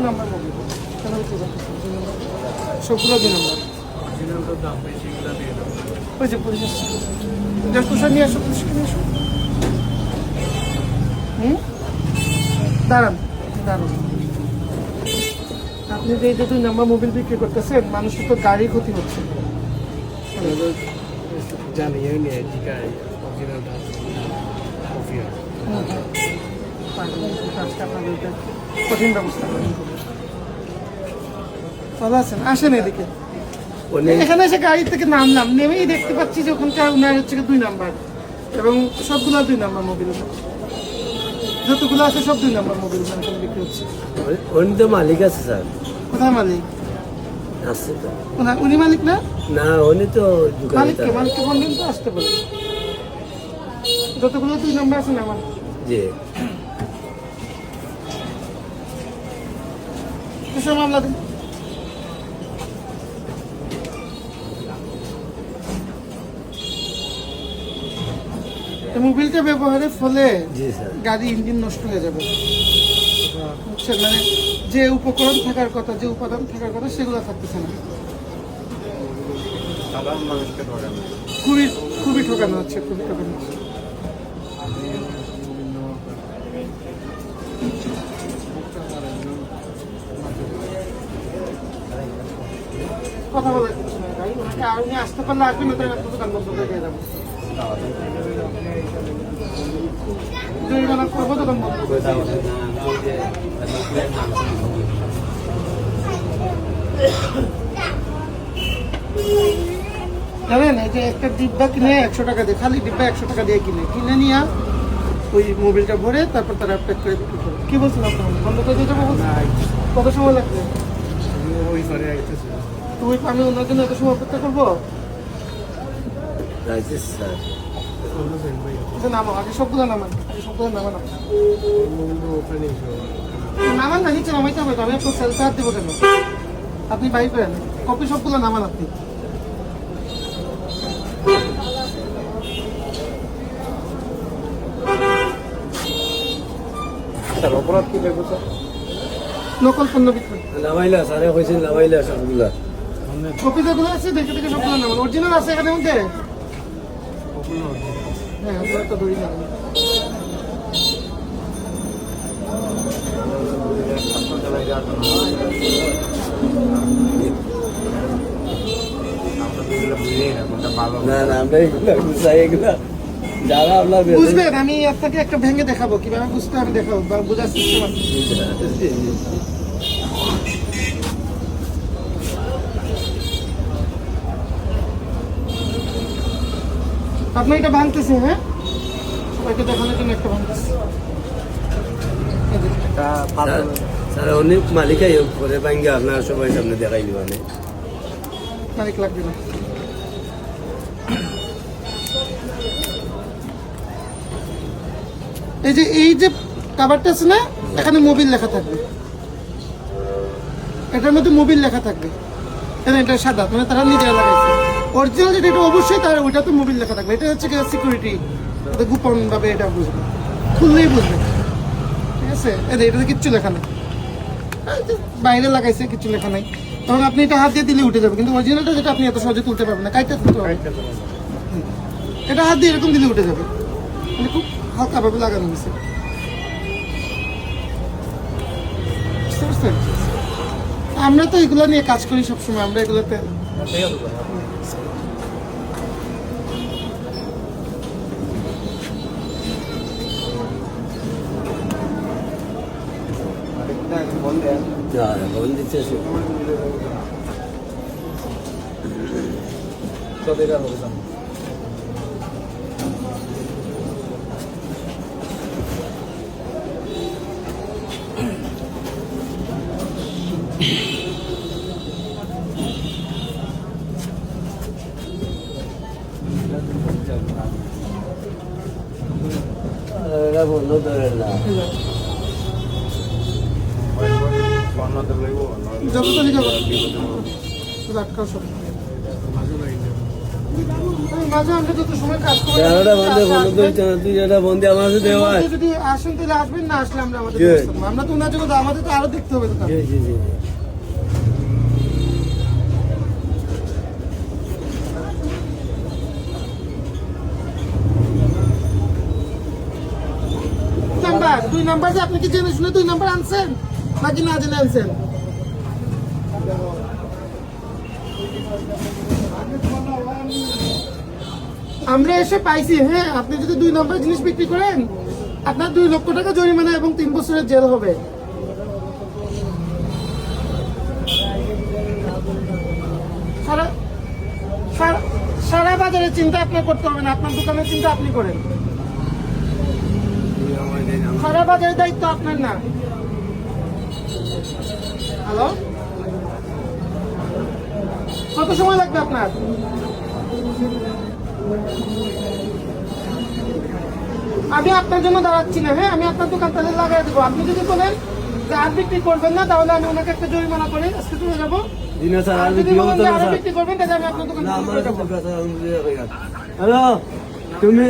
Number mobile কেন বিক্রি করতেছেন? 2 নাম্বার সবগুলো 2 নাম্বার। ওই যে পুলিশ আসছে, তুষার নিয়ে আসো, পুলিশকে নিয়ে আসো। দাঁড়ান দাঁড়ান, আপনি যে এই যে 2 নাম্বার মোবাইল বিক্রি করতেছেন, মানুষের তো গাড়ি ক্ষতি হচ্ছে। জানি কঠিন ব্যবস্থা ভালো আছেন, আসেন এদিকে। এখানে এসে গাড়ি থেকে নামলাম, নেমেই দেখতে পাচ্ছি যে ওখানকার উনার হচ্ছে 2 নাম্বার এবং সবগুলো 2 নাম্বার মোবিল, যতগুলো আছে সব 2 নাম্বার মোবিল এখানে বিক্রি হচ্ছে। উনি তো মালিক আছে স্যার। কোথায় মালিক আছে তো? উনি মালিক না? না, উনি তো মালিককে বললেন তো আসতে বলে। যতগুলো 2 নাম্বার আছে না আমার জি কিসের মামলা দিন? মোবিলটা ব্যবহারের ফলে গাড়ি ইঞ্জিন নষ্ট হয়ে যাবে, বুঝছেন? মানে যে উপকরণ থাকার কথা, যে উপাদান থাকার কথা, সেগুলো থাকতেছে না। খুবই খুবই ঠকানো হচ্ছে, খুবই ঠকানো হচ্ছে। কথা বলে উনি আসতে পারলে আসবেন, না তো দোকান বন্ধ করে দিয়ে যাবো। জরিমানা করবো, দোকান বন্ধ করে দেবো। জানেন এই যে একটা ডিব্বা কিনে 100 টাকা দিয়ে, খালি ডিব্বা 100 টাকা দিয়ে কিনে নিয়ে ওই মোবিলটা ভরে তারপর তারা প্যাক করে বিক্রি করে। কি বলছেন আপনার? বন্ধ করে দিয়ে যাবো? কত সময় লাগবে? তুমি আমি ওনার জন্য এত সময় অপেক্ষা করবো? নামো আগে, সবগুলো নামান, সবগুলো নামান, নামান না, নিচে নামাইতে হবে। আমি আপনার সেলফে হাত দেবো কেন? আপনি বাইক করেন, কপি সবগুলো নামান আপনি। অপরাধ কি দেখবো স্যার? নকল পণ্য বিক্রি। নামাইলা স্যারে কইছেন, নামাইলা সবগুলা কপি যেগুলো আছে দেখে দেখে সবগুলো নামান। অরিজিনাল আছে এখানে মধ্যে? হ্যাঁ, আপনার তো ধরি না। না না, আমরা এগুলা বুঝাই, এগুলা যারা আপনার বুঝবেন। আমি আপনাকে একটা ভেঙে দেখাবো, কিভাবে বুঝতে হবে দেখাবো, বা বোঝার সিস্টেম আছে। আপনি এটা ভাঙতেছে, হ্যাঁ, সবাইকে দেখানোর জন্য একটা ভাঙতেছে। স্যার অনেক মালিকাই করে ভাঙ্গে আপনার সবাই সামনে দেখাইলি, মানে মালিক লাগবে না। এই যে কাভারটা আছে না, এখানে মোবিল লেখা থাকবে, এটার মধ্যে মোবিল লেখা থাকবে। এটা সাদা, মানে তারা নিজেরা লাগাইছে। অরিজিনাল যেটা, এটা অবশ্যই তার ওইটাতে মোবিল লেখা থাকবে। এটা হচ্ছে সিকিউরিটি, গোপন ভাবে এটা বুঝবে, খুললেই বুঝবে, ঠিক আছে? এটাতে কিচ্ছু লেখা নেই, বাইরে লাগাইছে, কিছু লেখা নাই। তখন আপনি এটা হাত দিয়ে দিলে উঠে যাবে, কিন্তু অরিজিনালটা যেটা আপনি এত সহজে তুলতে পারবেন না, কাইটা তুলতে পারবেন। এটা হাত দিয়ে এরকম দিলে উঠে যাবে, মানে খুব হালকাভাবে লাগানো হয়েছে, বুঝতে পারছেন? আমরা তো এগুলো নিয়ে কাজ করি সবসময়, আমরা এগুলোতে বন্ধ ধরেন না, যত তালিকা আটকাও সব মাঝে আমরা যত সময় কাজ করি চেহারাটা বন্ধে ফোন ধরছে না, তুই যেটা বন্ধে আমার সাথে দেওয়া যদি আসেন তাহলে আসবেন, না আসলে আমরা আমাদের জি। ব্যবস্থা করবো। আমরা তো ওনার জন্য আমাদের তো আরো দেখতে হবে তো কাজ। জি জি জি নাম্বার 2 নাম্বার যে আপনি কি জেনে শুনে 2 নাম্বার আনছেন নাকি না জেনে আনছেন? আমরা এসে পাইছি, হ্যাঁ আপনি যদি 2 নম্বর জিনিস বিক্রি করেন আপনার 2 লক্ষ টাকা জরিমানা এবং 3 বছরের জেল হবে। সারা- সারা- সারা বাজারের চিন্তা আপনার করতে হবে না, আপনার দোকানের চিন্তা আপনি করেন। সারা বাজারের দায়িত্ব আপনার না। হ্যালো, কত সময় লাগবে আপনার? আমি আপনার জন্য দাঁড়াচ্ছি না, হ্যাঁ আমি আপনার দোকান তাহলে লাগাই দেবো। আপনি যদি বলেন যে আর বিক্রি করবেন না তাহলে আমি ওনাকে একটা জরিমানা করে আজকে চলে যাবো। দিনা স্যার আর আর যদি কি বলেন হতো যে না আরো স্যার? বিক্রি করবেন তাহলে আমি আপনার দোকান না থেকে আমার চলে যাবো। হ্যালো তুমি